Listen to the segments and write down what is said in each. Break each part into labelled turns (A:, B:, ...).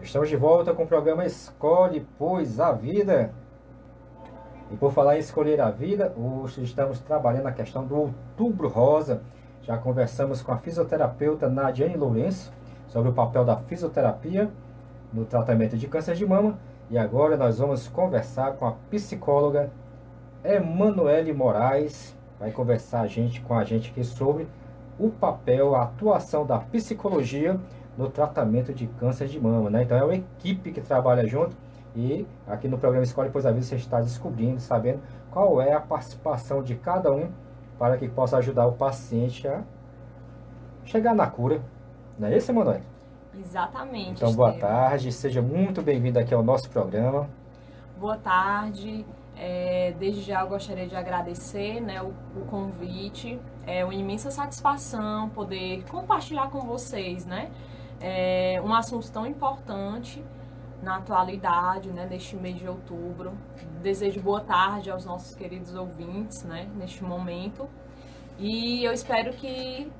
A: Estamos de volta com o programa Escolhe, Pois, a Vida. E por falar em escolher a vida, hoje estamos trabalhando a questão do Outubro Rosa. Já conversamos com a fisioterapeuta Nadiane Lourenço sobre o papel da fisioterapia no tratamento de câncer de mama. E agora nós vamos conversar com a psicóloga Emanuele Moraes. Vai conversar com a gente aqui sobre o papel, a atuação da psicologia no tratamento de câncer de mama, né? Então é uma equipe que trabalha junto e aqui no programa Escolhe Pois a Vida você está descobrindo, sabendo qual é a participação de cada um para que possa ajudar o paciente a chegar na cura. Não é isso, Emanuele?
B: Exatamente.
A: Então, boa tarde, seja muito bem-vindo aqui ao nosso programa.
B: Boa tarde. Desde já eu gostaria de agradecer, né, o convite. É uma imensa satisfação poder compartilhar com vocês, né, um assunto tão importante na atualidade, né, neste mês de outubro. Desejo boa tarde aos nossos queridos ouvintes, né, neste momento. E eu espero que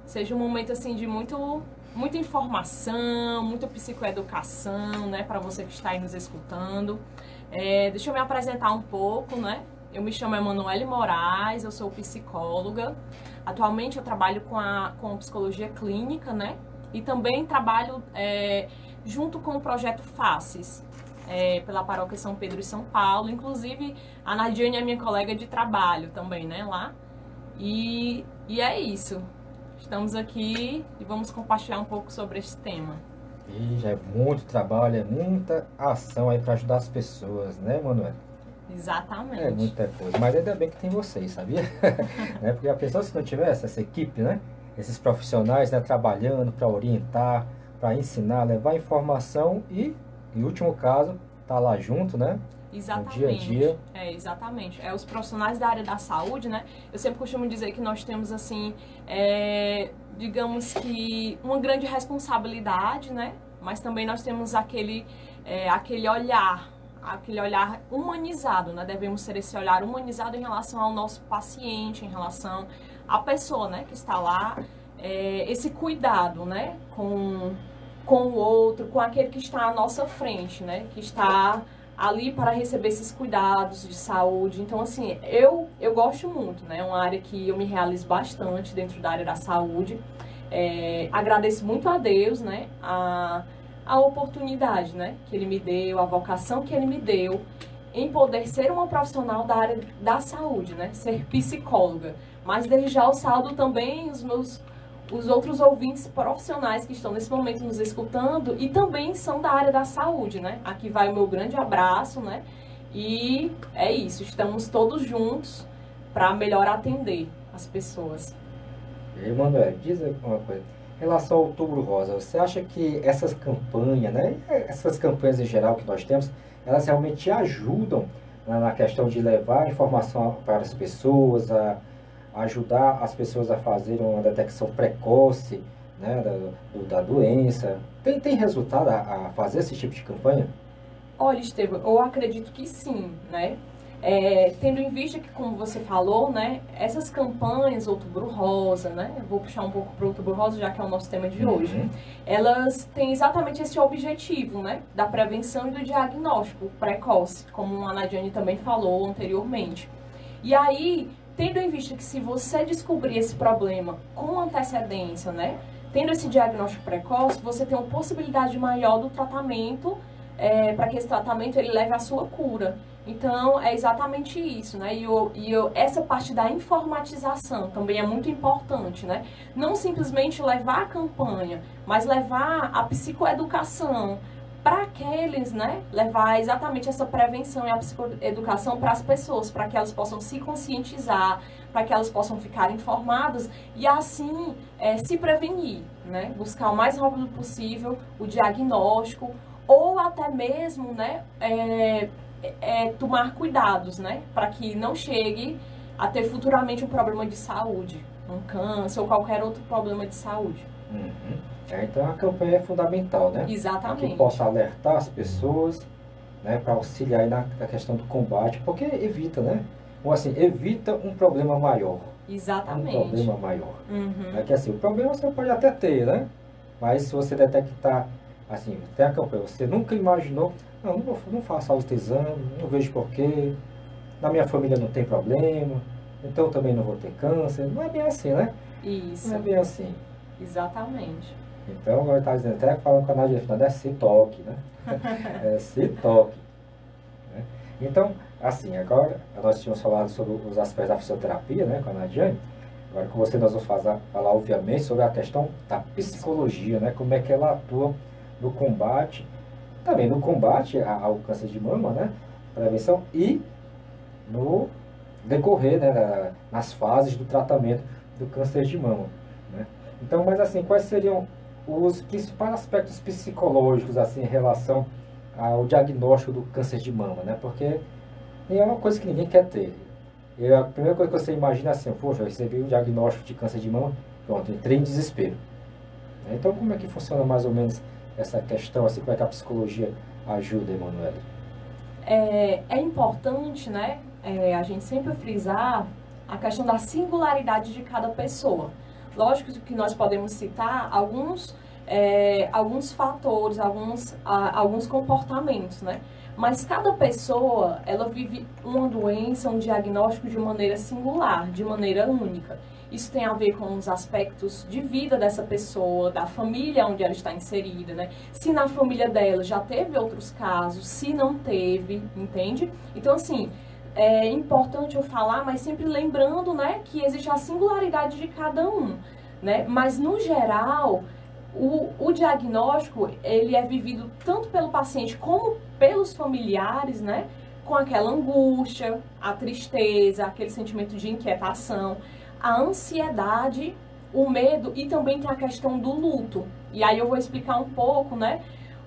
B: seja um momento assim de muita informação, muita psicoeducação, né, para você que está aí nos escutando. Deixa eu me apresentar um pouco, né? Eu me chamo Emanuele Moraes, eu sou psicóloga. Atualmente eu trabalho com psicologia clínica, né? E também trabalho junto com o projeto Faces, pela paróquia São Pedro e São Paulo. Inclusive, a Nadiane é minha colega de trabalho também, né? Lá. E é isso. Estamos aqui e vamos compartilhar um pouco sobre esse tema.
A: E já é muito trabalho, é muita ação aí para ajudar as pessoas, né, Manuel?
B: Exatamente.
A: É muita coisa, mas ainda bem que tem vocês, sabia? Né? Porque a pessoa, se não tivesse essa equipe, né? Esses profissionais, né, trabalhando para orientar, para ensinar, levar informação e, em último caso, tá lá junto, né?
B: Exatamente.
A: No dia a dia.
B: Exatamente. Os profissionais da área da saúde, né? Eu sempre costumo dizer que nós temos, assim, digamos que uma grande responsabilidade, né? Mas também nós temos aquele olhar humanizado, né? Devemos ter esse olhar humanizado em relação ao nosso paciente, em relação à pessoa, né? Que está lá, esse cuidado, né? Com o outro, com aquele que está à nossa frente, né? Que está ali para receber esses cuidados de saúde. Então, assim, eu gosto muito, né? É uma área que eu me realizo bastante dentro da área da saúde. Agradeço muito a Deus, né? A oportunidade, né? Que Ele me deu, a vocação que Ele me deu em poder ser uma profissional da área da saúde, né? Ser psicóloga. Mas desde já eu saúdo também os outros ouvintes profissionais que estão nesse momento nos escutando e também são da área da saúde, né? Aqui vai o meu grande abraço, né? E é isso, estamos todos juntos para melhor atender as pessoas.
A: E aí, Manuel, diz uma coisa. Em relação ao Outubro Rosa, você acha que essas campanhas, né? Essas campanhas em geral que nós temos, elas realmente ajudam na questão de levar informação para as pessoas, ajudar as pessoas a fazerem uma detecção precoce, né, da doença? Tem resultado a fazer esse tipo de campanha?
B: Olha, Estevam, eu acredito que sim, né? Tendo em vista que, como você falou, né, essas campanhas, Outubro Rosa, né, eu vou puxar um pouco para o Outubro Rosa, já que é o nosso tema de hoje, elas têm exatamente esse objetivo, né, da prevenção e do diagnóstico precoce, como a Nadiane também falou anteriormente. E aí, tendo em vista que se você descobrir esse problema com antecedência, né, tendo esse diagnóstico precoce, você tem uma possibilidade maior do tratamento, para que esse tratamento ele leve à sua cura. Então, é exatamente isso, né? Essa parte da informatização também é muito importante, né? Não simplesmente levar a campanha, mas levar a psicoeducação para aqueles, né? Levar exatamente essa prevenção e a psicoeducação para as pessoas, para que elas possam se conscientizar, para que elas possam ficar informadas e assim se prevenir, né? Buscar o mais rápido possível o diagnóstico ou até mesmo, né? Tomar cuidados, né? Para que não chegue a ter futuramente um problema de saúde, um câncer ou qualquer outro problema de saúde.
A: Então a campanha é fundamental, né?
B: Exatamente.
A: Que possa alertar as pessoas, né, para auxiliar aí na questão do combate, porque evita, né? Ou assim, evita um problema maior.
B: Exatamente.
A: Um problema maior. É que assim, o problema você pode até ter, né? Mas se você detectar assim, tem a campanha, você nunca imaginou, não faço autoexame, não vejo porquê, na minha família não tem problema, então eu também não vou ter câncer. Não é bem assim, né?
B: Isso.
A: Não é bem assim.
B: Exatamente.
A: Então, agora está dizendo, até falando com a Nadia, é se toque, né? Se toque. Né? Então, assim, agora nós tínhamos falado sobre os aspectos da fisioterapia, né, com a Nadiane. Agora com você nós vamos falar, obviamente, sobre a questão da psicologia, né? Como é que ela atua no combate, também no combate ao câncer de mama, né? Prevenção e no decorrer, né, nas fases do tratamento do câncer de mama, né? Então, mas assim, quais seriam os principais aspectos psicológicos assim em relação ao diagnóstico do câncer de mama, né? Porque é uma coisa que ninguém quer ter. A primeira coisa que você imagina é assim, poxa, eu recebi o diagnóstico de câncer de mama, pronto, entrei em desespero. Então, como é que funciona mais ou menos essa questão, assim, como é que a psicologia ajuda, Emanuele?
B: É importante, né, a gente sempre frisar a questão da singularidade de cada pessoa. Lógico que nós podemos citar alguns fatores, alguns comportamentos, né? Mas cada pessoa, ela vive uma doença, um diagnóstico de maneira singular, de maneira única. Isso tem a ver com os aspectos de vida dessa pessoa, da família onde ela está inserida, né? Se na família dela já teve outros casos, se não teve, entende? Então, assim, é importante eu falar, mas sempre lembrando, né, que existe a singularidade de cada um, né? Mas, no geral, o diagnóstico, ele é vivido tanto pelo paciente como pelos familiares, né? Com aquela angústia, a tristeza, aquele sentimento de inquietação, a ansiedade, o medo e também tem a questão do luto. E aí eu vou explicar um pouco, né?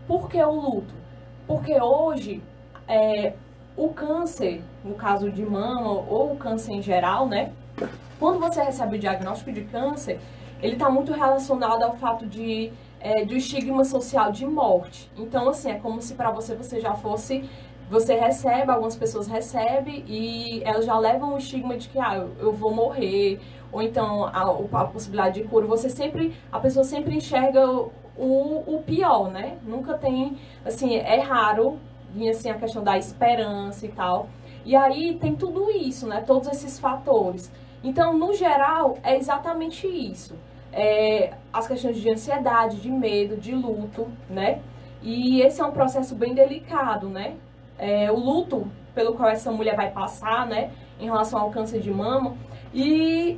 B: Por que o luto? Porque hoje, o câncer, no caso de mama ou o câncer em geral, né? Quando você recebe o diagnóstico de câncer, ele está muito relacionado ao fato do estigma social de morte. Então, assim, é como se para você já fosse... Você recebe, algumas pessoas recebem e elas já levam o estigma de que eu vou morrer, ou então a possibilidade de cura. A pessoa sempre enxerga o pior, né? Nunca tem, assim, é raro vir assim a questão da esperança e tal. E aí tem tudo isso, né? Todos esses fatores. Então, no geral, é exatamente isso. As questões de ansiedade, de medo, de luto, né? E esse é um processo bem delicado, né? O luto pelo qual essa mulher vai passar, né, em relação ao câncer de mama, e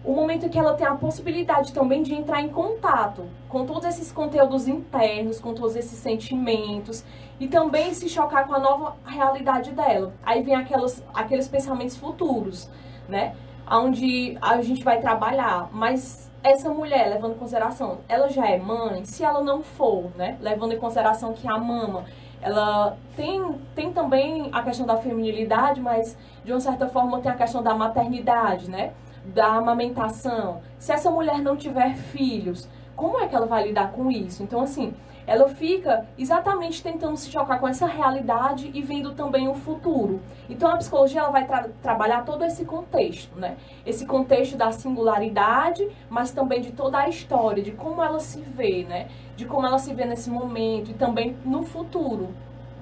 B: o momento que ela tem a possibilidade também de entrar em contato com todos esses conteúdos internos, com todos esses sentimentos, e também se chocar com a nova realidade dela. Aí vem aqueles pensamentos futuros, né, onde a gente vai trabalhar, mas essa mulher, levando em consideração, ela já é mãe? Se ela não for, né, levando em consideração que a mama, ela tem também a questão da feminilidade, mas de uma certa forma tem a questão da maternidade, né? Da amamentação. Se essa mulher não tiver filhos, como é que ela vai lidar com isso? Então, assim, ela fica exatamente tentando se chocar com essa realidade e vendo também o futuro. Então, a psicologia ela vai trabalhar todo esse contexto, né? Esse contexto da singularidade, mas também de toda a história, de como ela se vê, né? De como ela se vê nesse momento e também no futuro,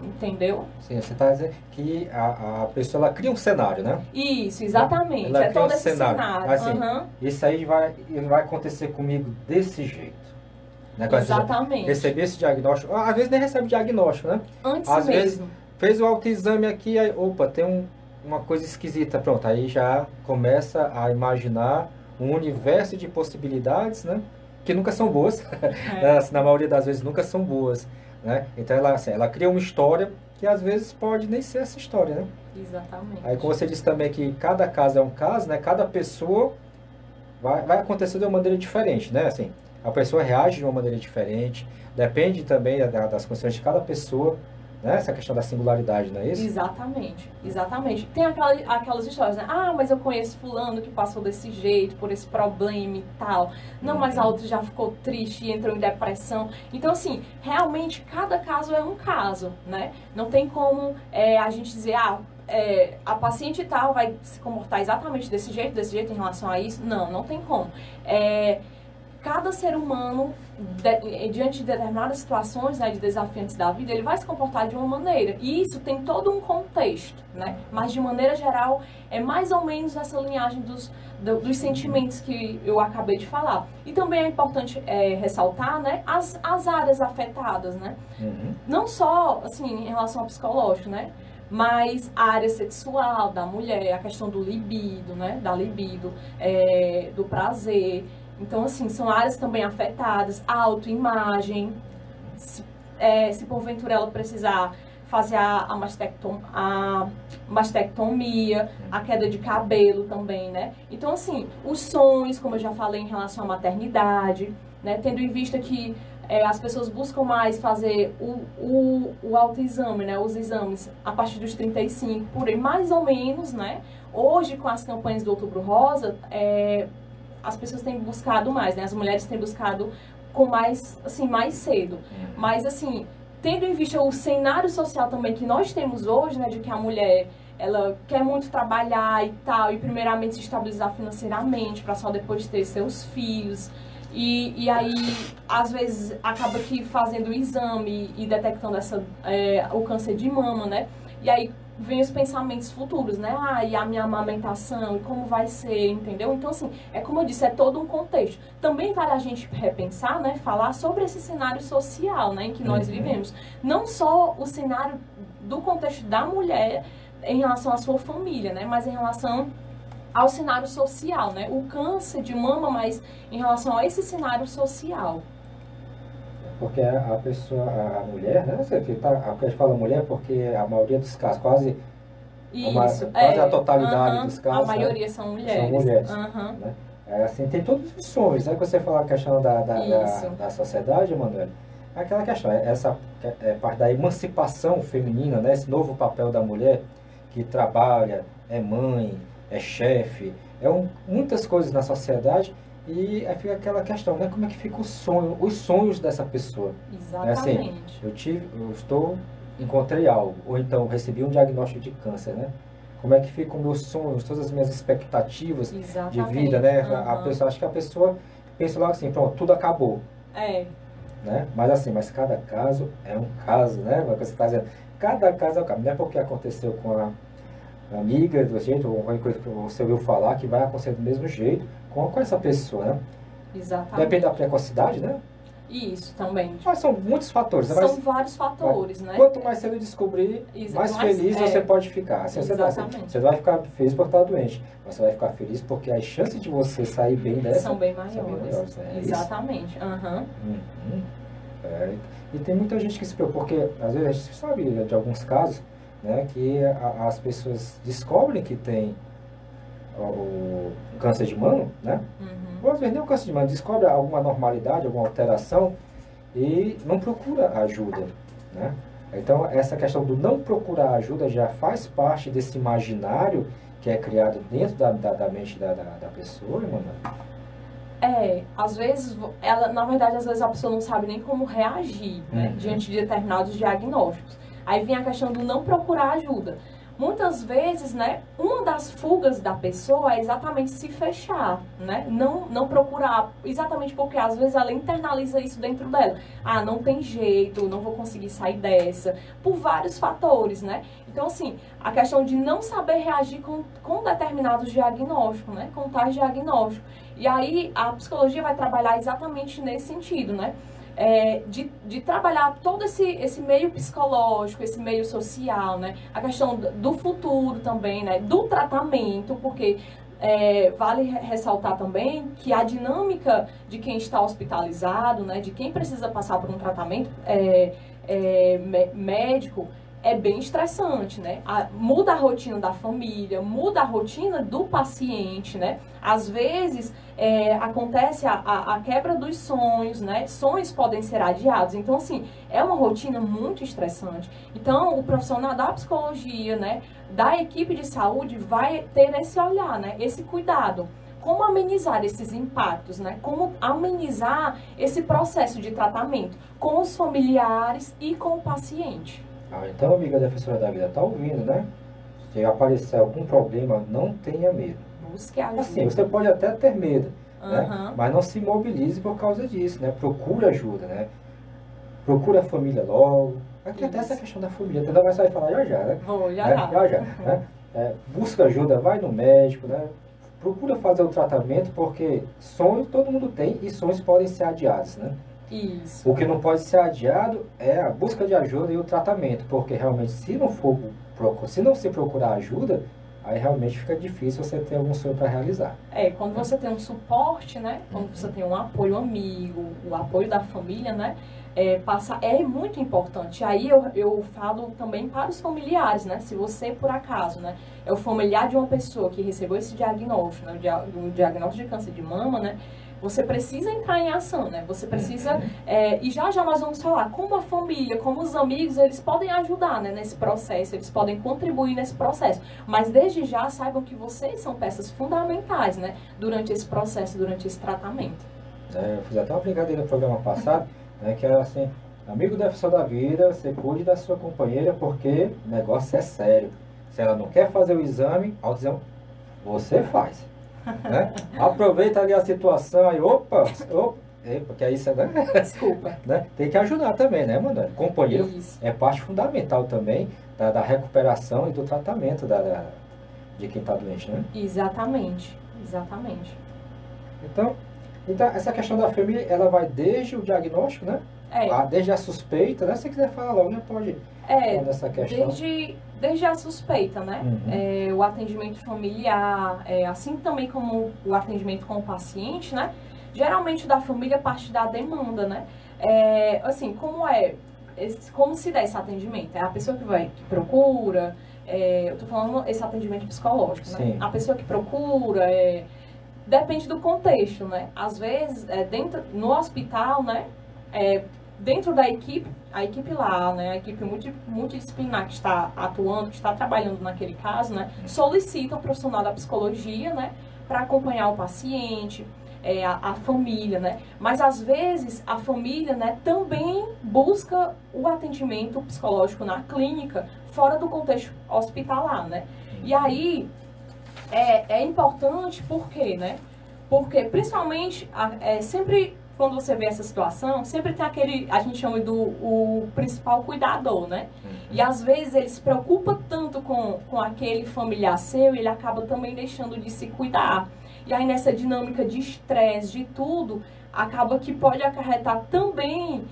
B: entendeu?
A: Sim, você está dizendo que a pessoa ela cria um cenário, né?
B: Isso, exatamente.
A: Ela cria
B: todo
A: um
B: esse cenário.
A: Assim, isso aí vai acontecer comigo desse jeito. Né?
B: Exatamente.
A: Receber esse diagnóstico, às vezes nem recebe diagnóstico, né?
B: Antes
A: às
B: mesmo.
A: Vezes fez o autoexame aqui, aí, opa, tem uma coisa esquisita, pronto, aí já começa a imaginar um universo de possibilidades, né? Que nunca são boas, na maioria das vezes nunca são boas, né? Então ela cria uma história que às vezes pode nem ser essa história, né?
B: Exatamente.
A: Aí como você disse também que cada caso é um caso, né? Cada pessoa vai acontecer de uma maneira diferente, né? Assim, a pessoa reage de uma maneira diferente, depende também das condições de cada pessoa, né? Essa questão da singularidade, não é isso?
B: Exatamente, exatamente. Tem aquelas histórias, né? Mas eu conheço fulano que passou desse jeito, por esse problema e tal. Não, mas a outra já ficou triste e entrou em depressão. Então, assim, realmente, cada caso é um caso, né? Não tem como a gente dizer, a paciente tal vai se comportar exatamente desse jeito em relação a isso. Não tem como. cada ser humano, diante de determinadas situações, né, de desafiantes da vida, ele vai se comportar de uma maneira. E isso tem todo um contexto, né? Mas, de maneira geral, é mais ou menos essa linhagem dos sentimentos que eu acabei de falar. E também é importante ressaltar, né, as áreas afetadas, né? Não só, assim, em relação ao psicológico, né? Mas a área sexual da mulher, a questão do libido, né? Da libido, do prazer. Então, assim, são áreas também afetadas, a autoimagem, se porventura ela precisar fazer a mastectomia, a queda de cabelo também, né? Então, assim, os sonhos, como eu já falei, em relação à maternidade, né? Tendo em vista que as pessoas buscam mais fazer o autoexame, né? Os exames a partir dos 35, por aí, mais ou menos, né? Hoje, com as campanhas do Outubro Rosa, as pessoas têm buscado mais, né? As mulheres têm buscado com mais, assim, mais cedo. Mas, assim, tendo em vista o cenário social também que nós temos hoje, né? De que a mulher, ela quer muito trabalhar e tal, e primeiramente se estabilizar financeiramente, para só depois ter seus filhos. E aí, às vezes, acaba que fazendo o exame e detectando o câncer de mama, né? E aí vem os pensamentos futuros, né? E a minha amamentação, e como vai ser, entendeu? Então, assim, como eu disse, é todo um contexto. Também vale a gente repensar, né? Falar sobre esse cenário social, né? Em que nós vivemos. Não só o cenário do contexto da mulher em relação à sua família, né? Mas em relação ao cenário social, né? O câncer de mama, mas em relação a esse cenário social.
A: Porque a pessoa, a mulher, né? A gente fala mulher porque a maioria dos casos, quase a totalidade dos casos,
B: a maioria, né, são mulheres.
A: São mulheres, né? Assim, tem todos os sonhos, né? Que você fala a questão da sociedade, Emanuel, é aquela questão, essa parte da emancipação feminina, né? Esse novo papel da mulher que trabalha, é mãe, é chefe, muitas coisas na sociedade. E aí fica aquela questão, né? Como é que fica os sonhos dessa pessoa?
B: Exatamente.
A: Assim, encontrei algo, ou então recebi um diagnóstico de câncer, né? Como é que ficam meus sonhos, todas as minhas expectativas de vida, né? Acho que a pessoa pensa logo assim, pronto, tudo acabou. Né? Mas cada caso é um caso, né? Você está dizendo, cada caso é um caso. Não é porque aconteceu com a amiga do jeito, ou alguma coisa que você ouviu falar, que vai acontecer do mesmo jeito com essa pessoa, né?
B: Exatamente.
A: Depende da precocidade, né?
B: Isso, também.
A: Mas são muitos fatores.
B: São vários fatores, né?
A: Quanto mais cedo descobrir, mais feliz você pode ficar. Assim, você vai ficar feliz por estar doente, mas você vai ficar feliz porque as chances de você sair bem dessa
B: são bem maiores.
A: Né?
B: Exatamente.
A: E tem muita gente que se preocupa, porque às vezes a gente sabe de alguns casos, né, que as pessoas descobrem que tem o câncer de mama, né? Ou às vezes nem o câncer de mama, descobre alguma anormalidade, alguma alteração e não procura ajuda, né? Então essa questão do não procurar ajuda já faz parte desse imaginário que é criado dentro da mente da pessoa, mano.
B: Às vezes, na verdade, às vezes a pessoa não sabe nem como reagir, né, diante de determinados diagnósticos. Aí vem a questão do não procurar ajuda. Muitas vezes, né, uma das fugas da pessoa é exatamente se fechar, né? Não procurar, exatamente porque às vezes ela internaliza isso dentro dela. Não tem jeito, não vou conseguir sair dessa, por vários fatores, né? Então, assim, a questão de não saber reagir com determinados diagnósticos, né? Com tais diagnósticos. E aí a psicologia vai trabalhar exatamente nesse sentido, né? De trabalhar todo esse meio psicológico, esse meio social, né? A questão do futuro também, né? Do tratamento, porque vale ressaltar também que a dinâmica de quem está hospitalizado, né? De quem precisa passar por um tratamento médico, é bem estressante, né? Muda a rotina da família, muda a rotina do paciente, né? Às vezes, acontece a quebra dos sonhos, né? Sonhos podem ser adiados. Então, assim, é uma rotina muito estressante. Então, o profissional da psicologia, né? Da equipe de saúde vai ter esse olhar, né? Esse cuidado. Como amenizar esses impactos, né? Como amenizar esse processo de tratamento com os familiares e com o paciente.
A: Então, amiga defensora da vida, tá ouvindo, né? Se aparecer algum problema, não tenha medo.
B: Busque ajuda.
A: Assim, você pode até ter medo, né? Mas não se imobilize por causa disso, né? Procura ajuda, né? Procura a família logo. Aqui até essa questão da família, entendeu? Mas você vai falar já, né?
B: Vou, já.
A: Né? Busca ajuda, vai no médico, né? Procura fazer o tratamento, porque sonhos todo mundo tem e sonhos podem ser adiados, né?
B: Isso.
A: O que não pode ser adiado é a busca de ajuda e o tratamento, porque realmente se não se procurar ajuda, aí realmente fica difícil você ter algum sonho para realizar.
B: Quando você tem um suporte, né? Quando você tem um apoio amigo, o apoio da família, né? É muito importante. Aí eu falo também para os familiares, né? Se você, por acaso, né, é o familiar de uma pessoa que recebeu esse diagnóstico, né, o diagnóstico de câncer de mama, né? Você precisa entrar em ação, né? Você precisa... e já nós vamos falar como a família, como os amigos, eles podem ajudar, né, nesse processo, eles podem contribuir nesse processo. Mas desde já saibam que vocês são peças fundamentais, né? Durante esse processo, durante esse tratamento.
A: Eu fiz até uma brincadeira no programa passado, né, que era assim, amigo defensor da vida, você cuide da sua companheira porque o negócio é sério. Se ela não quer fazer o exame, você faz. Né? Aproveita ali a situação aí, porque aí você, né?
B: Desculpa.
A: Né? Tem que ajudar também, né, mano? Companheiro
B: Isso.
A: é parte fundamental também da recuperação e do tratamento de quem está doente, né?
B: Exatamente.
A: Então, essa questão da família, ela vai desde o diagnóstico, né? Desde a suspeita, né? Se você quiser falar logo, né? Pode falar dessa questão.
B: Desde a suspeita, né? O atendimento familiar, assim também como o atendimento com o paciente, né? Geralmente da família parte da demanda, né? Assim, como se dá esse atendimento? É a pessoa que procura, eu tô falando esse atendimento psicológico, né?
A: Sim.
B: A pessoa que procura, depende do contexto, né? Às vezes, no hospital, né? Dentro da equipe, a equipe lá, né? A equipe multidisciplinar que está atuando, que está trabalhando naquele caso, né? Solicita o profissional da psicologia, né? Para acompanhar o paciente, a família, né? Mas às vezes a família, né? Também busca o atendimento psicológico na clínica, fora do contexto hospitalar, né? E aí é importante, por quê, né? Porque principalmente sempre quando você vê essa situação, sempre tem a gente chama o principal cuidador, né? E às vezes ele se preocupa tanto com aquele familiar seu, ele acaba também deixando de se cuidar. E aí nessa dinâmica de estresse, de tudo, acaba que pode acarretar também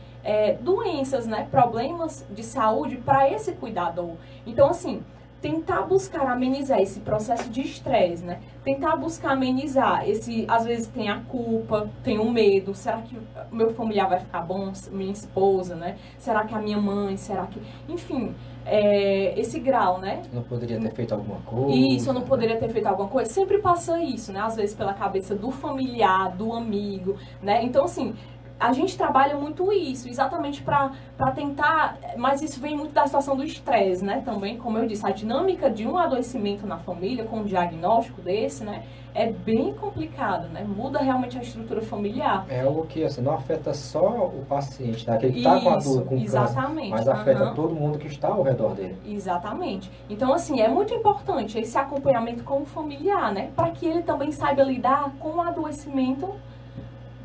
B: doenças, né? Problemas de saúde para esse cuidador. Então, assim, tentar buscar amenizar esse processo de estresse, né? Tentar buscar amenizar às vezes tem a culpa, tem o medo, será que o meu familiar vai ficar bom, minha esposa, né? Será que a minha mãe, enfim, esse grau, né?
A: Não poderia ter feito alguma coisa.
B: Isso, eu não poderia ter feito alguma coisa. Sempre passa isso, né? Às vezes pela cabeça do familiar, do amigo, né? Então, assim, a gente trabalha muito isso, exatamente para tentar, mas isso vem muito da situação do estresse, né? Também, como eu disse, a dinâmica de um adoecimento na família com um diagnóstico desse, né? É bem complicado, né? Muda realmente a estrutura familiar.
A: É algo que assim, não afeta só o paciente, né? Aquele que está com
B: exatamente.
A: Câncer, mas afeta todo mundo que está ao redor dele.
B: Exatamente. Então, assim, é muito importante esse acompanhamento com o familiar, né? Para que ele também saiba lidar com o adoecimento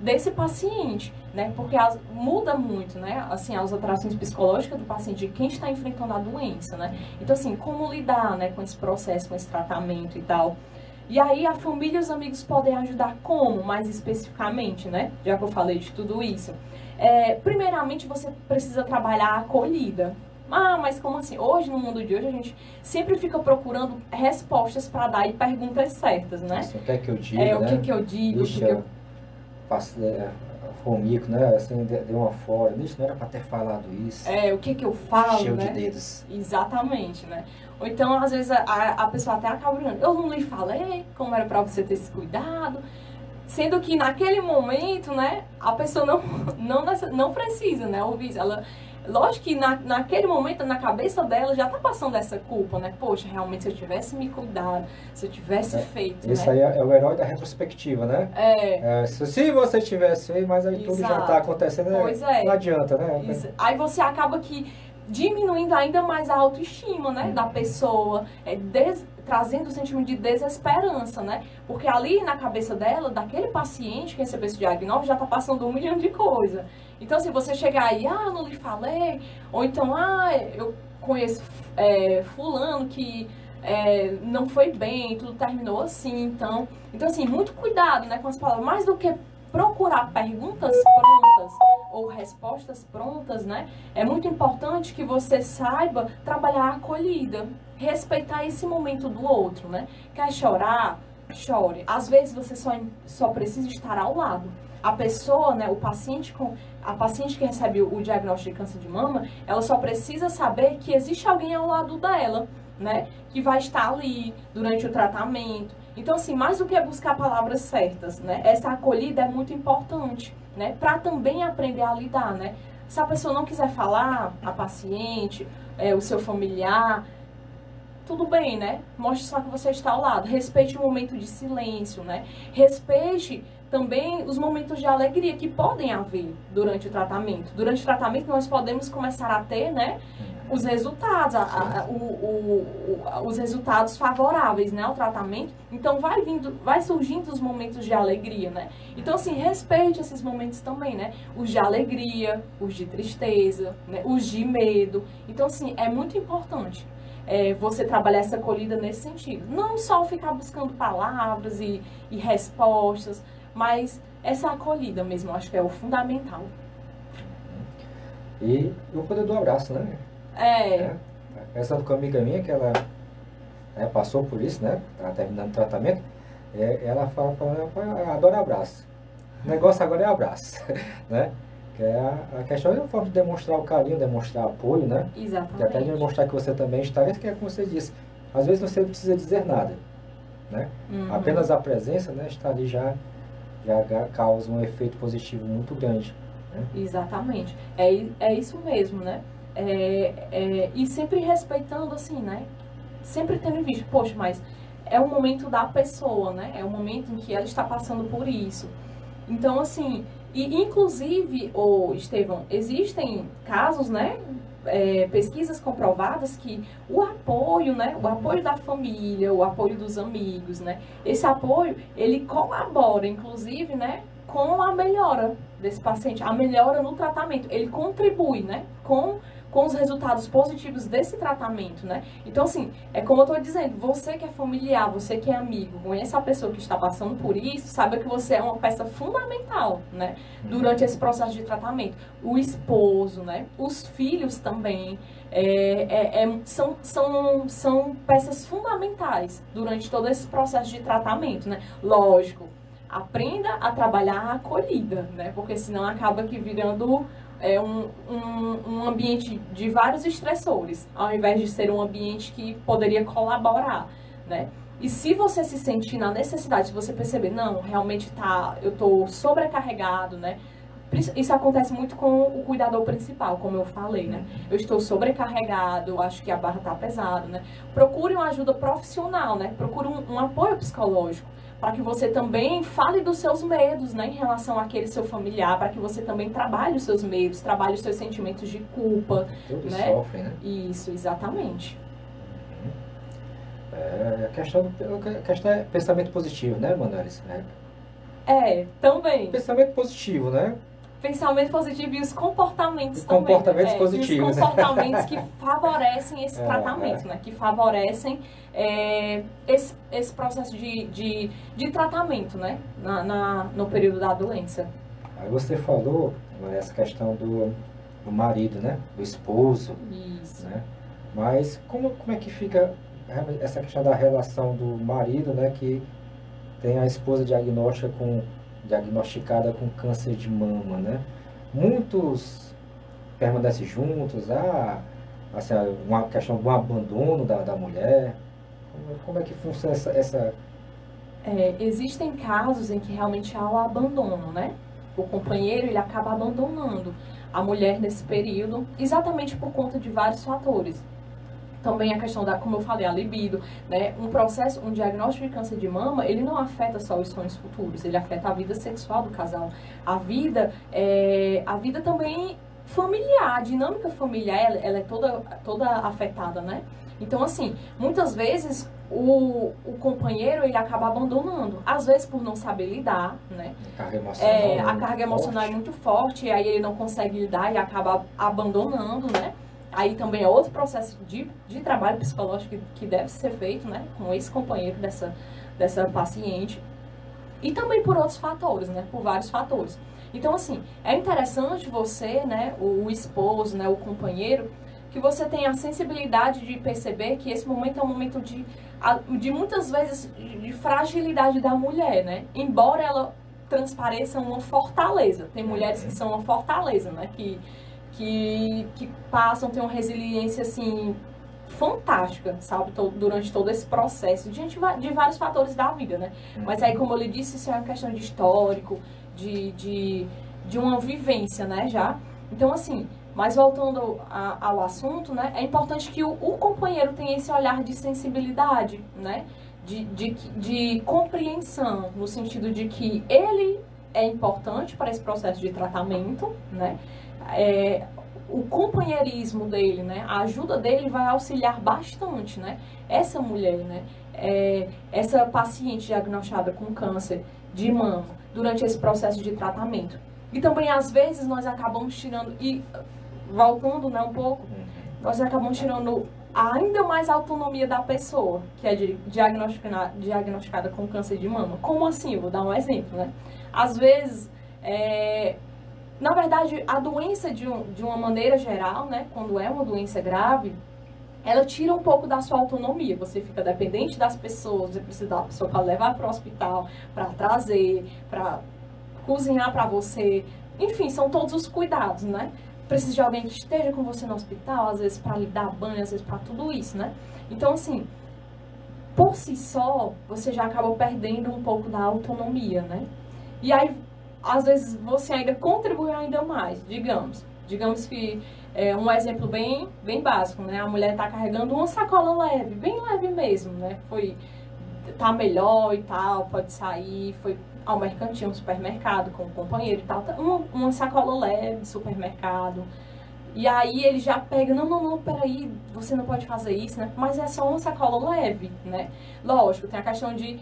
B: desse paciente, né? Porque muda muito, né? Assim, as alterações psicológicas do paciente, de quem está enfrentando a doença, né? Então, assim, como lidar, né, com esse processo, com esse tratamento e tal. E aí, a família e os amigos podem ajudar como, mais especificamente, né? Já que eu falei de tudo isso. Primeiramente, você precisa trabalhar a acolhida. Mas como assim? Hoje, no mundo de hoje, a gente sempre fica procurando respostas para dar e perguntas certas, né?
A: Assim, o que é que eu digo,
B: o que é que eu digo,
A: Ixi, Fomico, né? Assim, deu uma fora. Isso não era para ter falado isso.
B: O que eu falo,
A: cheio
B: né?
A: de dedos.
B: Exatamente, né? Ou então, às vezes, a pessoa até acaba brincando. Eu não lhe falei como era para você ter esse cuidado. Sendo que naquele momento, né? A pessoa não precisa, né? Ouvir isso. Lógico que naquele momento, na cabeça dela, já tá passando essa culpa, né? Poxa, realmente, se eu tivesse me cuidado, se eu tivesse feito,
A: Isso
B: né?
A: aí é o herói da retrospectiva, né? Se você tivesse feito, mas aí tudo já tá acontecendo,
B: pois
A: não adianta, né?
B: Isso. Aí você acaba que diminuindo ainda mais a autoestima, né, da pessoa, trazendo o sentimento de desesperança, né? Porque ali na cabeça dela, daquele paciente que recebeu esse diagnóstico, já está passando 1 milhão de coisas. Então, se você chegar aí, não lhe falei, ou então, eu conheço fulano que não foi bem, tudo terminou assim, então assim, muito cuidado, né, com as palavras, mais do que procurar perguntas prontas ou respostas prontas, né? É muito importante que você saiba trabalhar a acolhida, respeitar esse momento do outro, né? Quer chorar? Chore. Às vezes você só precisa estar ao lado. A pessoa, né, a paciente que recebe o diagnóstico de câncer de mama, ela só precisa saber que existe alguém ao lado dela, né? Que vai estar ali durante o tratamento. Então, assim, mais do que buscar palavras certas, né? Essa acolhida é muito importante, né? Para também aprender a lidar, né? Se a pessoa não quiser falar, a paciente, o seu familiar, tudo bem, né? Mostre só que você está ao lado. Respeite o momento de silêncio, né? Respeite também os momentos de alegria que podem haver durante o tratamento. Durante o tratamento, nós podemos começar a ter, né, os resultados, os resultados favoráveis, né, ao tratamento. Então, vai surgindo os momentos de alegria, né? Então, assim, respeite esses momentos também, né? Os de alegria, os de tristeza, né? Os de medo. Então, assim, é muito importante você trabalhar essa acolhida nesse sentido. Não só ficar buscando palavras e respostas, mas essa acolhida mesmo, eu acho que é o fundamental.
A: E o poder do abraço, né? Conversando com uma amiga minha, que ela passou por isso, né? Estava terminando o tratamento, ela fala, eu adoro abraço. O negócio agora é abraço, né? Que a questão é a forma de demonstrar o carinho, demonstrar apoio, né?
B: Exatamente.
A: E até demonstrar que você também está, que é como você disse, às vezes você não precisa dizer nada, né? Apenas a presença, né, está ali já causa um efeito positivo muito grande, né?
B: Exatamente. É isso mesmo, né? E sempre respeitando, assim, né? Sempre tendo em vista, poxa, mas é o momento da pessoa, né? É o momento em que ela está passando por isso. Então, assim, inclusive, Estevão, existem casos, né? Pesquisas comprovadas que o apoio, né? O apoio da família, o apoio dos amigos, né? Esse apoio, ele colabora, inclusive, né? Com a melhora desse paciente, a melhora no tratamento. Ele contribui, né? Com os resultados positivos desse tratamento, né? Então, assim, é como eu estou dizendo, você que é familiar, você que é amigo, conhece a pessoa que está passando por isso, saiba que você é uma peça fundamental, né? Durante esse processo de tratamento. O esposo, né? Os filhos também, são peças fundamentais durante todo esse processo de tratamento, né? Lógico, aprenda a trabalhar a acolhida, né? Porque senão acaba que virando um ambiente de vários estressores, ao invés de ser um ambiente que poderia colaborar, né? E se você se sentir na necessidade, se você perceber, não, realmente eu estou sobrecarregado, né? Isso acontece muito com o cuidador principal, como eu falei, né? Eu estou sobrecarregado, acho que a barra está pesada, né? Procure uma ajuda profissional, né? Procure um apoio psicológico, para que você também fale dos seus medos, né, em relação àquele seu familiar, para que você também trabalhe os seus medos, trabalhe os seus sentimentos de culpa.
A: Todos
B: né?
A: sofrem, né?
B: Isso, exatamente.
A: A questão é pensamento positivo, né, Manoelis?
B: Também.
A: Pensamento positivo, né?
B: Pensamento positivo e os comportamentos também.
A: Comportamentos positivos.
B: E os comportamentos que favorecem esse tratamento, né? Que favorecem esse processo de tratamento, né? No período da doença.
A: Aí você falou essa questão do marido, né? Do esposo.
B: Isso.
A: Né? Mas como é que fica essa questão da relação do marido, né? Que tem a esposa diagnosticada com câncer de mama, né? Muitos permanecem juntos, assim, uma questão do abandono da mulher. Como é que funciona essa...
B: Existem casos em que realmente há o abandono, né? O companheiro, ele acaba abandonando a mulher nesse período, exatamente por conta de vários fatores. Também a questão como eu falei, a libido, né? Um diagnóstico de câncer de mama, ele não afeta só os sonhos futuros, ele afeta a vida sexual do casal. A vida também familiar, a dinâmica familiar, ela é toda afetada, né? Então, assim, muitas vezes o companheiro, ele acaba abandonando. Às vezes por não saber lidar, né? A carga emocional é muito forte, e aí ele não consegue lidar e acaba abandonando, né? Aí também é outro processo de trabalho psicológico que deve ser feito, né? Com esse companheiro dessa paciente. E também por outros fatores, né? Por vários fatores. Então, assim, é interessante você, né? O esposo, né? O companheiro, que você tenha a sensibilidade de perceber que esse momento é um momento de muitas vezes de fragilidade da mulher, né? Embora ela transpareça uma fortaleza. Tem mulheres que são uma fortaleza, né? Que passam, tem uma resiliência, assim, fantástica, sabe? Durante todo esse processo, diante de vários fatores da vida, né? Mas aí, como eu lhe disse, isso é uma questão de histórico, de uma vivência, né? Já. Então, assim... Mas voltando ao assunto, né, é importante que o companheiro tenha esse olhar de sensibilidade, né, de compreensão, no sentido de que ele é importante para esse processo de tratamento, né, o companheirismo dele, né, a ajuda dele vai auxiliar bastante, né, essa mulher, né, essa paciente diagnosticada com câncer de mama durante esse processo de tratamento. E também, às vezes, nós acabamos tirando... Voltando, né, um pouco, nós acabamos tirando ainda mais a autonomia da pessoa que é diagnosticada com câncer de mama. Como assim? Eu vou dar um exemplo, né? Às vezes, na verdade, a doença de uma maneira geral, né, quando é uma doença grave, ela tira um pouco da sua autonomia. Você fica dependente das pessoas, você precisa da pessoa para levar para o hospital, para trazer, para cozinhar para você. Enfim, são todos os cuidados, né? Precisa de alguém que esteja com você no hospital, às vezes para lhe dar banho, às vezes para tudo isso, né? Então, assim, por si só, você já acaba perdendo um pouco da autonomia, né? E aí, às vezes, você ainda contribui ainda mais, digamos que um exemplo bem básico, né? A mulher está carregando uma sacola leve, bem leve mesmo, né? Tá melhor e tal, pode sair, foi ao mercantil, um supermercado com um companheiro e tal, uma sacola leve de supermercado. E aí ele já pega, não, peraí, você não pode fazer isso, né? Mas é só uma sacola leve, né? Lógico, tem a questão de,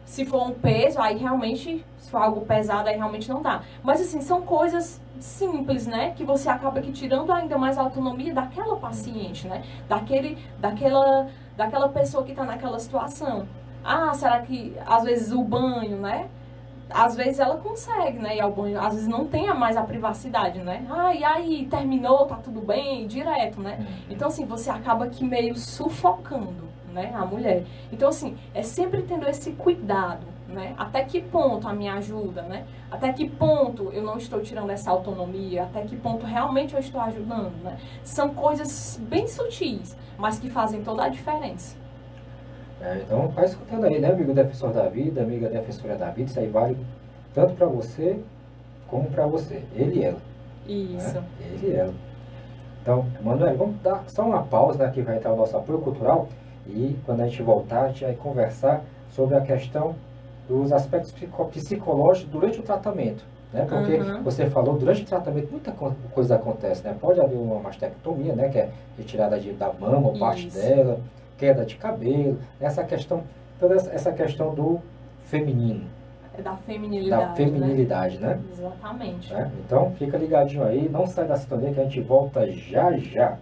B: se for um peso, aí realmente, se for algo pesado, aí realmente não dá. Mas assim, são coisas simples, né? Que você acaba que tirando ainda mais a autonomia daquela paciente, né? Daquela pessoa que está naquela situação. Será que, às vezes, o banho, né? Às vezes ela consegue, né? Ir ao banho, às vezes não tem mais a privacidade, né? E aí, terminou, tá tudo bem, direto, né? Então, assim, você acaba que meio sufocando, né? A mulher. Então, assim, é sempre tendo esse cuidado, né? Até que ponto a minha ajuda, né? Até que ponto eu não estou tirando essa autonomia? Até que ponto realmente eu estou ajudando, né? São coisas bem sutis, mas que fazem toda a diferença.
A: Então, vai escutando aí, né, amigo defensor da vida, amiga defensora da vida, isso aí vale tanto para você como para você, ele e ela.
B: Isso.
A: Né? Ele e ela. Então, Manuel, vamos dar só uma pausa, né, que vai estar o nosso apoio cultural, e quando a gente voltar, a gente vai conversar sobre a questão dos aspectos psicológicos durante o tratamento, né, porque você falou, durante o tratamento muita coisa acontece, né, pode haver uma mastectomia, né, que é retirada da mama ou parte dela, queda de cabelo, toda essa questão do feminino.
B: Da feminilidade.
A: Da feminilidade, né?
B: Exatamente.
A: Então, fica ligadinho aí, não sai da sintonia que a gente volta já já.